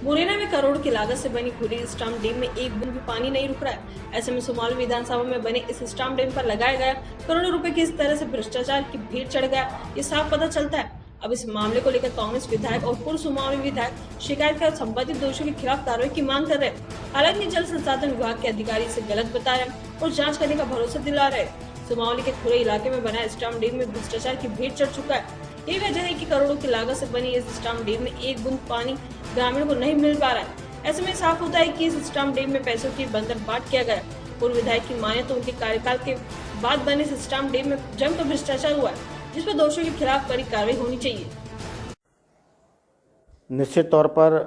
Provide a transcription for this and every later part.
मुरैना में करोड़ की लागत से बनी खुली स्टम्प डैम में एक बूंद भी पानी नहीं रुक रहा है। ऐसे में सुमावली विधानसभा में बने इस स्टम्प डैम पर लगाया गया करोड़ों रुपए की इस तरह से भ्रष्टाचार की भीड़ चढ़ गया, ये साफ पता चलता है। अब इस मामले को लेकर कांग्रेस विधायक और पूर्व सुमावली विधायक शिकायत कर संबंधित दोषियों के खिलाफ कार्रवाई की मांग कर रहे हैं। हालांकि जल संसाधन विभाग के अधिकारी इसे गलत बता रहे हैं और जाँच करने का भरोसा दिला रहे हैं। सुमावली के खुरे इलाके में बना स्टम्प डैम में भ्रष्टाचार की भीड़ चढ़ चुका है। यही वजह है कि करोड़ों की लागत से बनी इस स्टम्प डैम में एक बूंद पानी ग्रामीणों को नहीं मिल पा रहा है। ऐसे में साफ होता है कि इस स्टम्प डैम में पैसों की बंदरबाट किया गया। पूर्व विधायक की माने तो उनके कार्यकाल के बाद बने इस स्टम्प डैम में जमकर भ्रष्टाचार हुआ है, जिस पर दोषियों के खिलाफ कड़ी कार्रवाई होनी चाहिए। निश्चित तौर पर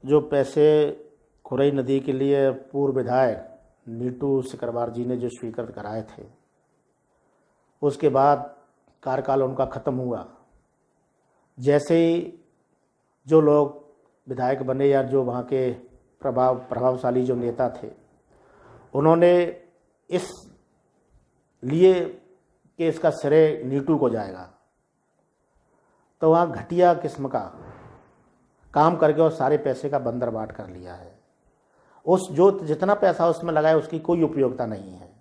जो पैसे खुरई नदी के लिए पूर्व विधायक नीटू सिकरवार जी ने जो स्वीकृत कराए थे, उसके बाद कार्यकाल उनका ख़त्म हुआ। जैसे ही जो लोग विधायक बने या जो वहाँ के प्रभावशाली जो नेता थे, उन्होंने इस लिए कि इसका श्रेय नीटू को जाएगा, तो वहाँ घटिया किस्म का काम करके और सारे पैसे का बंदरबाट कर लिया है। उस जो जितना पैसा उसमें लगाया उसकी कोई उपयोगिता नहीं है।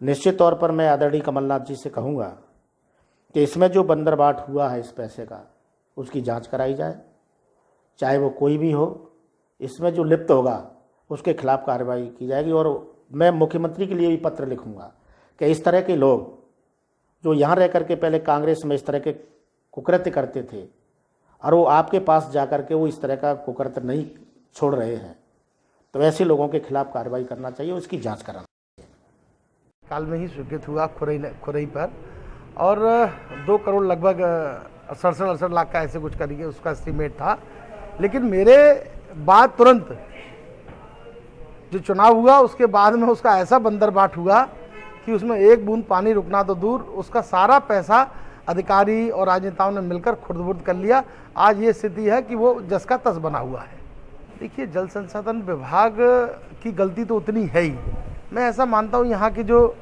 निश्चित तौर पर मैं आदरणीय कमलनाथ जी से कहूँगा कि इसमें जो बंदरबाट हुआ है इस पैसे का, उसकी जांच कराई जाए, चाहे वो कोई भी हो। इसमें जो लिप्त होगा उसके खिलाफ कार्रवाई की जाएगी। और मैं मुख्यमंत्री के लिए भी पत्र लिखूंगा कि इस तरह के लोग जो यहाँ रह करके पहले कांग्रेस में इस तरह के कुकृत्य करते थे और वो आपके पास जा कर के वो इस तरह का कुकृत्य नहीं छोड़ रहे हैं, तो ऐसे लोगों के खिलाफ कार्रवाई करना चाहिए, उसकी जाँच कराना चाहिए। काल में ही स्वीकृत हुआ खुरई पर, और 2 करोड़ लगभग 67-68 लाख का ऐसे कुछ करिए उसका एस्टीमेट था। लेकिन मेरे बाद तुरंत जो चुनाव हुआ उसके बाद में उसका ऐसा बंदरबाट हुआ कि उसमें एक बूंद पानी रुकना तो दूर, उसका सारा पैसा अधिकारी और राजनेताओं ने मिलकर खुर्द-बुर्द कर लिया। आज ये स्थिति है कि वो जस का तस बना हुआ है। देखिए, जल संसाधन विभाग की गलती तो उतनी है ही। मैं ऐसा मानता हूँ यहाँ की जो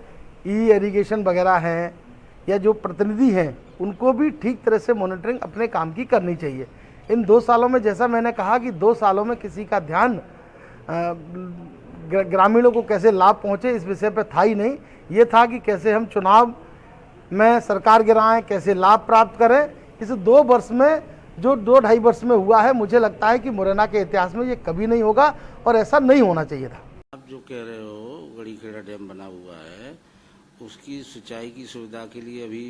इरिगेशन वगैरह हैं या जो प्रतिनिधि हैं, उनको भी ठीक तरह से मॉनिटरिंग अपने काम की करनी चाहिए। इन 2 सालों में, जैसा मैंने कहा कि 2 सालों में किसी का ध्यान ग्रामीणों को कैसे लाभ पहुंचे इस विषय पर था ही नहीं। ये था कि कैसे हम चुनाव में सरकार गिराएं, कैसे लाभ प्राप्त करें। इस 2 वर्ष में जो 2-2.5 वर्ष में हुआ है, मुझे लगता है कि मुरैना के इतिहास में ये कभी नहीं होगा और ऐसा नहीं होना चाहिए था। आप जो कह रहे हो गड़ी खेड़ा डैम बना हुआ है, उसकी सिंचाई की सुविधा के लिए अभी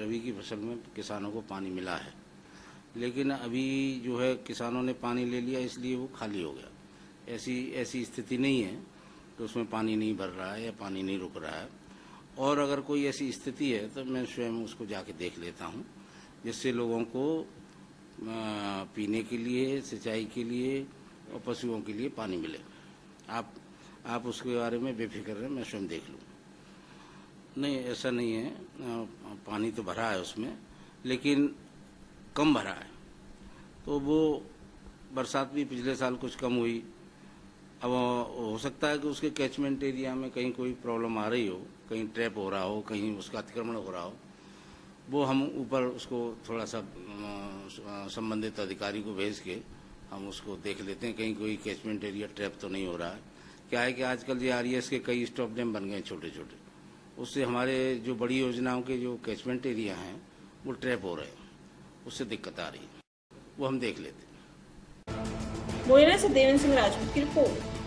रबी की फसल में किसानों को पानी मिला है, लेकिन अभी जो है किसानों ने पानी ले लिया इसलिए वो खाली हो गया। ऐसी स्थिति नहीं है कि उसमें पानी नहीं भर रहा है या पानी नहीं रुक रहा है। और अगर कोई ऐसी स्थिति है तो मैं स्वयं उसको जाके देख लेता हूँ, जिससे लोगों को पीने के लिए, सिंचाई के लिए और पशुओं के लिए पानी मिले। आप उसके बारे में बेफिक्र रहें, मैं स्वयं देख लूँ। नहीं, ऐसा नहीं है, पानी तो भरा है उसमें, लेकिन कम भरा है। तो वो बरसात भी पिछले साल कुछ कम हुई। अब हो सकता है कि उसके कैचमेंट एरिया में कहीं कोई प्रॉब्लम आ रही हो, कहीं ट्रैप हो रहा हो, कहीं उसका अतिक्रमण हो रहा हो। वो हम ऊपर उसको थोड़ा सा संबंधित अधिकारी को भेज के हम उसको देख लेते हैं, कहीं कोई कैचमेंट एरिया ट्रैप तो नहीं हो रहा है। क्या है कि आजकल ये RES के कई स्टॉप डैम बन गए छोटे छोटे, उससे हमारे जो बड़ी योजनाओं के जो कैचमेंट एरिया हैं वो ट्रैप हो रहे हैं, उससे दिक्कत आ रही है, वो हम देख लेते हैं। मुरैना से देवेंद्र सिंह राजपूत की रिपोर्ट।